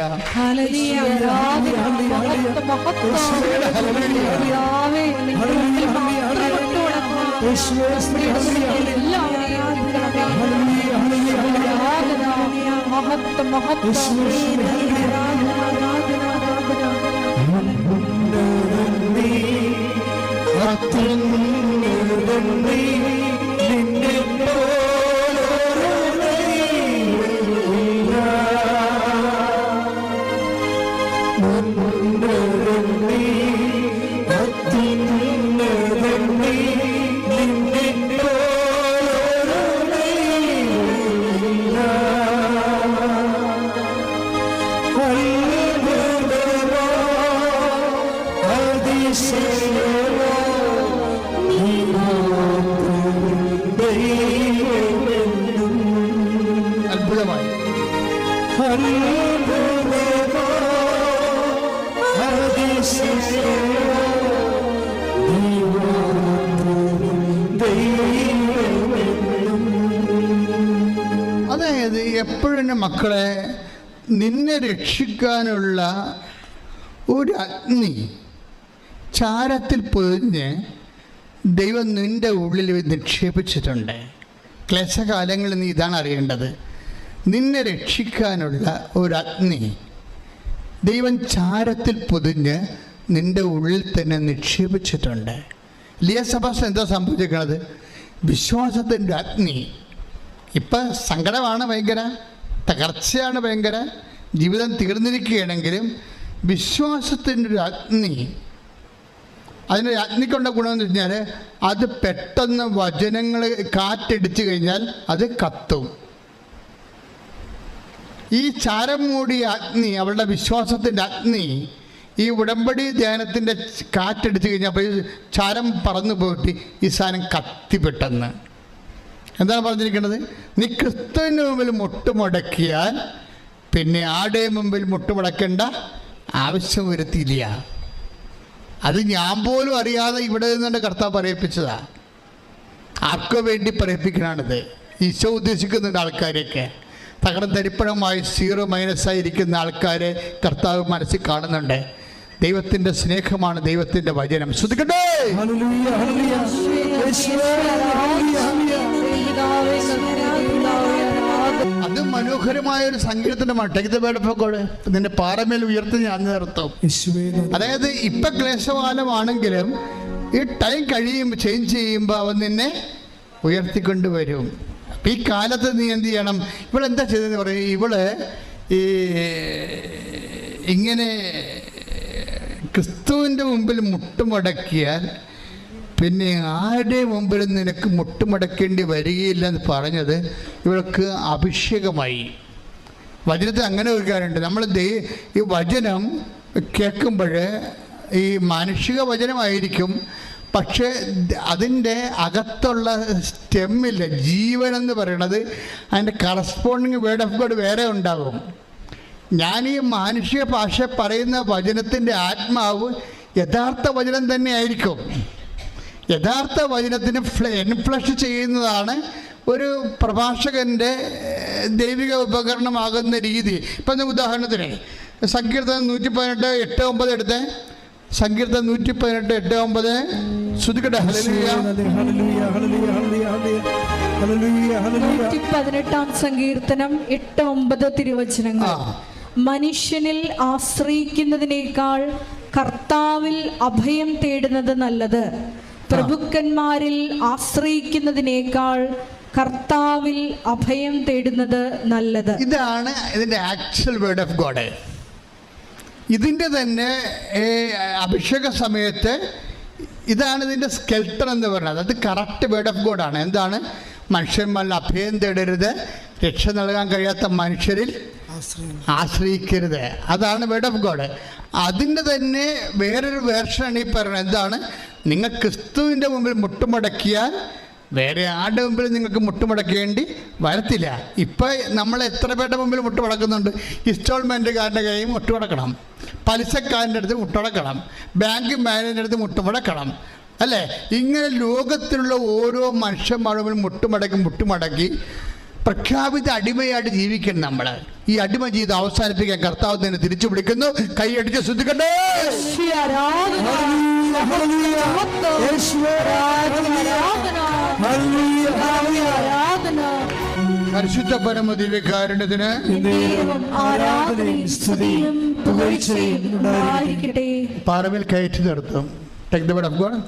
അത്ഭുതമായി. അതായത് എപ്പോഴും മക്കളെ നിന്നെ രക്ഷിക്കാനുള്ള ഒരു അഗ്നി ചാരത്തിൽ പൊതിഞ്ഞ് ദൈവം നിൻ്റെ ഉള്ളിൽ നിക്ഷേപിച്ചിട്ടുണ്ട്. ക്ലേശകാലങ്ങളിൽ നീ ഇതാണ് അറിയേണ്ടത്. നിന്നെ രക്ഷിക്കാനുള്ള ഒരു അഗ്നി ദൈവം ചാരത്തിൽ പൊതിഞ്ഞ് നിൻ്റെ ഉള്ളിൽ തന്നെ നിക്ഷേപിച്ചിട്ടുണ്ട്. ലിയസഭാസ് എന്താ സംഭവിച്ചിരിക്കുന്നത്? വിശ്വാസത്തിൻ്റെ അഗ്നി. ഇപ്പം സങ്കടമാണ് ഭയങ്കര, തകർച്ചയാണ് ഭയങ്കര, ജീവിതം തീർന്നിരിക്കുകയാണെങ്കിലും വിശ്വാസത്തിൻ്റെ ഒരു അഗ്നി. അതിൻ്റെ അഗ്നിക്കൊണ്ട ഗുണമെന്ന് വെച്ചാൽ അത് പെട്ടെന്ന് വചനങ്ങൾ കാറ്റടിച്ചു കഴിഞ്ഞാൽ അത് കത്തും. ഈ ചാരം മൂടിയ അഗ്നി, അവളുടെ വിശ്വാസത്തിൻ്റെ അഗ്നി, ഈ ഉടമ്പടി ധ്യാനത്തിൻ്റെ കാറ്റടിച്ചു കഴിഞ്ഞപ്പോൾ ഈ ചാരം പറന്നു പോയിട്ട് ഈ സാധനം കത്തി പെട്ടെന്ന്. എന്താണ് പറഞ്ഞിരിക്കുന്നത്? നീ ക്രിസ്തുവിൻ്റെ മുമ്പിൽ മുട്ടുമുടക്കിയാൽ പിന്നെ ആടെ മുമ്പിൽ മുട്ടുമുടക്കേണ്ട ആവശ്യം വരുത്തിയില്ല. അത് ഞാൻ പോലും അറിയാതെ ഇവിടെ നിന്നുകൊണ്ട് കർത്താവ് പറയിപ്പിച്ചതാ. ആർക്കോ വേണ്ടി പറയിപ്പിക്കണാണിത്. ഈശോ ഉദ്ദേശിക്കുന്നുണ്ട് ആൾക്കാരെയൊക്കെ. തകർന്ന് തരിപ്പണമായി 0- ഇരിക്കുന്ന ആൾക്കാരെ കർത്താവ് മനസ്സിൽ കാണുന്നുണ്ട്. ദൈവത്തിൻ്റെ സ്നേഹമാണ് ദൈവത്തിൻ്റെ വചനം. ശ്രദ്ധിക്കട്ടെ. അത് മനോഹരമായ ഒരു സങ്കീർത്തനമാണ്. Take the word of God. നിന്റെ പാറമേൽ ഉയർത്തി ഞാൻ നിർത്തും. അതായത് ഇപ്പം ക്ലേശകാലമാണെങ്കിലും ഈ ടൈം കഴിയുമ്പോൾ ചേഞ്ച് ചെയ്യുമ്പോൾ അവൻ നിന്നെ ഉയർത്തിക്കൊണ്ട് വരും. അപ്പം ഈ കാലത്ത് നീ എന്ത് ചെയ്യണം? ഇവളെന്താ ചെയ്തതെന്ന് പറയും, ഇവള് ഈ ഇങ്ങനെ ക്രിസ്തുവിൻ്റെ മുമ്പിൽ മുട്ടുമടക്കിയാൽ പിന്നെ ആരുടെ മുമ്പിൽ നിനക്ക് മുട്ടുമടക്കേണ്ടി വരികയില്ല എന്ന് പറഞ്ഞത് ഇവൾക്ക് അഭിഷേകമായി. വചനത്തിൽ അങ്ങനെ ഒരു കാര്യമുണ്ട്. നമ്മൾ ഈ വചനം കേൾക്കുമ്പോൾ ഈ മാനുഷിക വചനമായിരിക്കും, പക്ഷേ അതിൻ്റെ അകത്തുള്ള സ്റ്റെമ്മില്ല, ജീവനെന്ന് പറയണത് അതിൻ്റെ കറസ്പോണ്ടിങ് വേർഡ് ഓഫ് ഗോഡ് വേറെ ഉണ്ടാകും. ഞാൻ ഈ മാനുഷിക ഭാഷ പറയുന്ന വചനത്തിൻ്റെ ആത്മാവ് യഥാർത്ഥ വചനം തന്നെ ആയിരിക്കും. യഥാർത്ഥ വചനത്തിന് എൻഫ്ലഷ് ചെയ്യുന്നതാണ് ഒരു പ്രഭാഷകൻ്റെ ദൈവിക ഉപകരണമാകുന്ന രീതി. ഇപ്പം ഉദാഹരണത്തിന് സങ്കീർത്തനം 118:8-9 എടുത്തേ. സങ്കീർത്തനം 118:8-9 ശ്രുതിക്കട്ടെ. ഹല്ലേലൂയ, ഹല്ലേലൂയ, ഹല്ലേലൂയ, ഹല്ലേലൂയ, ഹല്ലേലൂയ. 118 സങ്കീർത്തനം 8-9 തിരുവചനങ്ങൾ. മനുഷ്യനിൽ ആശ്രയിക്കുന്നതിനേക്കാൾ കർത്താവിൽ അഭയം തേടുന്നത് നല്ലത്. പ്രഭുക്കന്മാരിൽ ആശ്രയിക്കുന്നതിനേക്കാൾ കർത്താവിൽ അഭയം തേടുന്നത് നല്ലത്. ഇതാണ് ഇതിൻ്റെ ആക്ച്വൽ വേർഡ് ഓഫ് ഗോഡ്. ഇതിൻ്റെ തന്നെ അഭിഷേക സമയത്ത് ഇതാണ് ഇതിൻ്റെ സ്കെൽട്ടൺ എന്ന് പറയുന്നത്. അത് കറക്റ്റ് വേർഡ് ഓഫ് ഗോഡാണ്. എന്താണ്? മനുഷ്യന്മാരിൽ അഭയം തേടരുത്, രക്ഷ നൽകാൻ കഴിയാത്ത മനുഷ്യരിൽ ആശ്രയിക്കരുത്. അതാണ് വേർഡ് ഓഫ് ഗോഡ്. അതിൻ്റെ തന്നെ വേറൊരു വേർഷനാണ് ഈ പറയുന്നത്. എന്താണ്? നിങ്ങൾ ക്രിസ്തുവിൻ്റെ മുമ്പിൽ മുട്ടുമടക്കിയാൽ വേറെ ആരുടെ മുമ്പിൽ നിങ്ങൾക്ക് മുട്ടുമടക്കേണ്ടി വരത്തില്ല. ഇപ്പം നമ്മൾ എത്ര പേരുടെ മുമ്പിൽ മുട്ടുമടക്കുന്നുണ്ട്? ഇൻസ്റ്റാൾമെൻറ്റുകാരൻ്റെ കയ്യിൽ മുട്ടുമടക്കണം, പലിശക്കാരൻ്റെ അടുത്ത് മുട്ടുമടക്കണം, ബാങ്ക് മാനേജറിൻ്റെ അടുത്ത് മുട്ടുമടക്കണം, അല്ലേ? ഇങ്ങനെ ലോകത്തിലുള്ള ഓരോ മനുഷ്യന്മാരുടെ മുട്ടുമടക്കി പ്രഖ്യാപിത അടിമയായിട്ട് ജീവിക്കണം നമ്മൾ. ഈ അടിമ ജീവിതം അവസാനിപ്പിക്കാൻ കർത്താവ് തന്നെ തിരിച്ചു വിളിക്കുന്നു. കൈയടിച്ച് ശ്രദ്ധിക്കട്ടെ. പരിശുദ്ധ പരമ ദിവ്യകാരുണ്യത്തിന് പാറമേൽ കയറ്റി നിർത്തും. Take the word of God.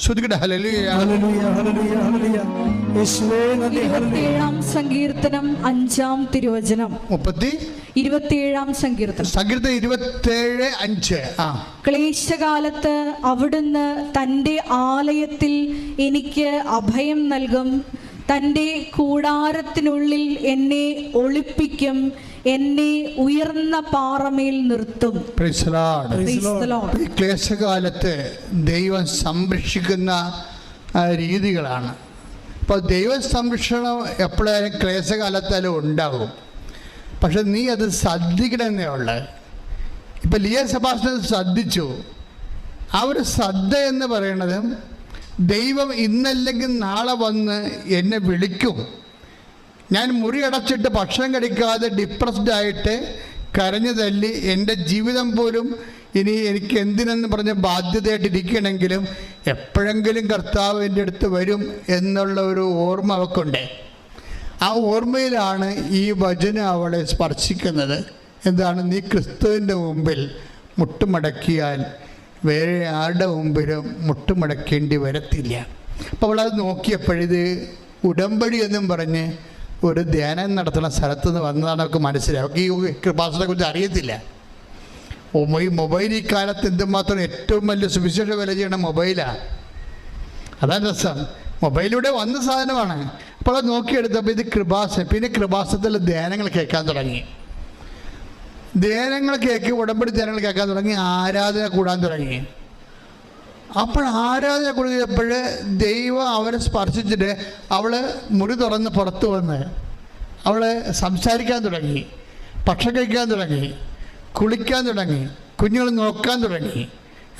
ശ്രുതിക്കട്ടെ. ഹല്ലേലൂയ, ഹല്ലേലൂയ, ഹല്ലേലൂയ, ഹല്ലേലൂയ. യേശുവേ നന്ദി. 27 സങ്കീർത്തനം 5 തിരുവചനം. 27 സങ്കീർത്തനം 27:5. ക്ലേശകാലത്ത് അവിടുന്ന് തൻ്റെ ആലയത്തിൽ എനിക്ക് അഭയം നൽകും. തൻ്റെ കൂടാരത്തിനുള്ളിൽ എന്നെ ഒളിപ്പിക്കും. എന്നെ ഉയർന്ന പാറമേൽ നിർത്തും. ഈ ക്ലേശകാലത്ത് ദൈവം സംരക്ഷിക്കുന്ന രീതികളാണ്. അപ്പോൾ ദൈവ സംരക്ഷണം എപ്പോഴായാലും ക്ലേശകാലത്തായാലും ഉണ്ടാകും. പക്ഷെ നീ അത് ശ്രദ്ധിക്കണമെന്നേ ഉള്ളത്. ഇപ്പം ലിയ സെബാസ്റ്റ്യൻ ശ്രദ്ധിച്ചു. ആ ഒരു ശ്രദ്ധ എന്ന് പറയുന്നത് ദൈവം ഇന്നല്ലെങ്കിൽ നാളെ വന്ന് എന്നെ വിളിക്കും. ഞാൻ മുറി അടച്ചിട്ട് ഭക്ഷണം കഴിക്കാതെ ഡിപ്രസ്ഡായിട്ട് കരഞ്ഞു തല്ലി എൻ്റെ ജീവിതം പോലും ഇനി എനിക്ക് എന്തിനെന്ന് പറഞ്ഞ ബാധ്യതയായിട്ടിരിക്കണമെങ്കിലും എപ്പോഴെങ്കിലും കർത്താവ് എൻ്റെ അടുത്ത് വരും എന്നുള്ള ഒരു ഓർമ്മ അവൾക്കുണ്ട്. ആ ഓർമ്മയിലാണ് ഈ വചനം അവളെ സ്പർശിക്കുന്നത്. എന്താണ്? നീ ക്രിസ്തുവിൻ്റെ മുമ്പിൽ മുട്ടുമടക്കിയാൽ വേറെ ആരുടെ മുമ്പിലും മുട്ടുമടക്കേണ്ടി വരത്തില്ല. അപ്പോൾ അവളത് നോക്കിയപ്പോഴിത് ഉടമ്പടി എന്നും പറഞ്ഞ് ഒരു ധ്യാനം നടത്തുന്ന സ്ഥലത്ത് നിന്ന് വന്നതാണ് അവർക്ക് മനസ്സിലായി. അവർക്ക് ഈ കൃപാസനത്തെ കുറിച്ച് അറിയത്തില്ല. ഈ മൊബൈൽ ഈ കാലത്ത് എന്തുമാത്രം ഏറ്റവും വലിയ സുവിശേഷ വില ചെയ്യണ മൊബൈലാണ്. അതാണ് രസം. മൊബൈലിലൂടെ വന്ന സാധനമാണ്. അപ്പോൾ അത് നോക്കിയെടുത്തപ്പോൾ ഇത് കൃപാസനം. പിന്നെ കൃപാസനത്തിലെ ധ്യാനങ്ങൾ കേൾക്കാൻ തുടങ്ങി. ധ്യാനങ്ങൾ ഉടമ്പടി ധ്യാനങ്ങൾ കേൾക്കാൻ തുടങ്ങി. ആരാധന കൂടാൻ തുടങ്ങി. അപ്പോൾ ആരാധന കൂടിയപ്പോൾ ദൈവം അവരെ സ്പർശിച്ചിട്ട് അവൾ മുറി തുറന്ന് പുറത്ത് വന്ന് അവൾ സംസാരിക്കാൻ തുടങ്ങി, ഭക്ഷണം കഴിക്കാൻ തുടങ്ങി, കുളിക്കാൻ തുടങ്ങി, കുഞ്ഞുങ്ങൾ നോക്കാൻ തുടങ്ങി.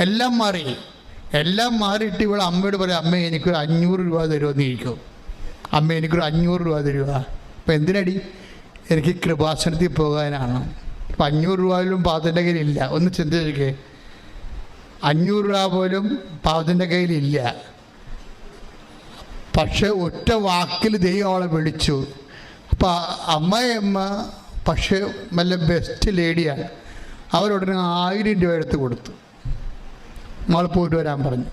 എല്ലാം മാറി. എല്ലാം മാറിയിട്ട് ഇവൾ അമ്മയോട് പറയും, അമ്മ എനിക്കൊരു 500 രൂപ തരുമെന്ന് ഇരിക്കും. അമ്മ എനിക്കൊരു 500 രൂപ തരുക. അപ്പം എന്തിനടി? എനിക്ക് കൃപാസനത്തിൽ പോകാനാണ്. അപ്പം 500 രൂപ പോലും പാവത്തിൻ്റെ കയ്യിലില്ല. ഒന്ന് ചിന്തിച്ചിരിക്കേ, 500 രൂപ പോലും പാവത്തിൻ്റെ കയ്യിലില്ല. പക്ഷെ ഒറ്റ വാക്കിൽ ദൈവം അവളെ വിളിച്ചു. അപ്പം അമ്മയമ്മ പക്ഷേ നല്ല ബെസ്റ്റ് ലേഡിയാണ്. അവരുടനെ 1000 രൂപ എടുത്ത് കൊടുത്തു. അവൾ പോയിട്ട് വരാൻ പറഞ്ഞു.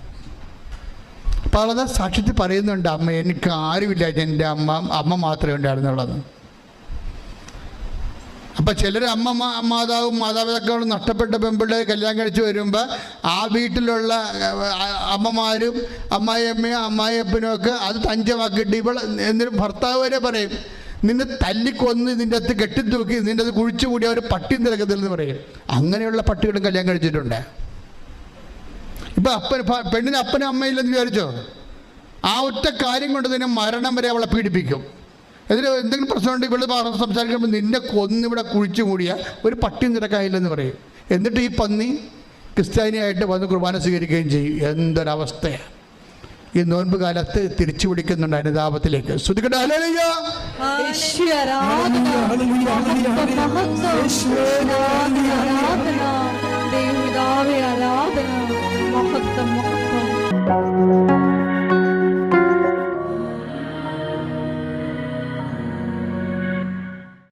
അപ്പോൾ അത് സാക്ഷ്യത്തിൽ പറയുന്നുണ്ട്, അമ്മ എനിക്ക് ആരുമില്ല, എൻ്റെ അമ്മ മാത്രമേ ഉണ്ടായിരുന്നുള്ളത്. അപ്പം ചിലർ മാതാപിതാക്കളും നഷ്ടപ്പെട്ട പെൺപിള്ളേർ കല്യാണം കഴിച്ച് വരുമ്പോൾ ആ വീട്ടിലുള്ള അമ്മമാരും അമ്മായിയപ്പനും ഒക്കെ അത് തഞ്ചമാക്കിയിട്ട് എന്നിട്ട് ഭർത്താവ് വരെ പറയും, നിന്നെ തല്ലിക്കൊന്ന് ഇതിൻ്റെ അകത്ത് കെട്ടിത്തൂക്കി നിൻ്റെ അത് കുഴിച്ചു കൂടി അവർ പട്ടി നിരക്കത്തില്ലെന്ന് പറയും. അങ്ങനെയുള്ള പട്ടികളും കല്യാണം കഴിച്ചിട്ടുണ്ട്. ഇപ്പം പെണ്ണിന് അപ്പനും അമ്മയില്ലെന്ന് വിചാരിച്ചോ, ആ ഒറ്റ കാര്യം കൊണ്ട് തന്നെ മരണം വരെ അവളെ പീഡിപ്പിക്കും. ഇതിന് എന്തെങ്കിലും പ്രശ്നമുണ്ട്, ഇവിടെ സംസാരിക്കുമ്പോൾ നിന്നെ കൊന്നിവിടെ കുഴിച്ചു കൂടിയ ഒരു പട്ടി നിരക്കായില്ലെന്ന് പറയും. എന്നിട്ട് ഈ പന്നി ക്രിസ്ത്യാനിയായിട്ട് വന്ന് കുർബാന സ്വീകരിക്കുകയും ചെയ്യും. എന്തൊരവസ്ഥയാണ്! ഈ നോൻപ് കാലത്ത് തിരിച്ചു പിടിക്കുന്നുണ്ട് അനുതാപത്തിലേക്ക്. ശ്രുതിക്കട്ടെ, ഹല്ലേലൂയ. ആരാധന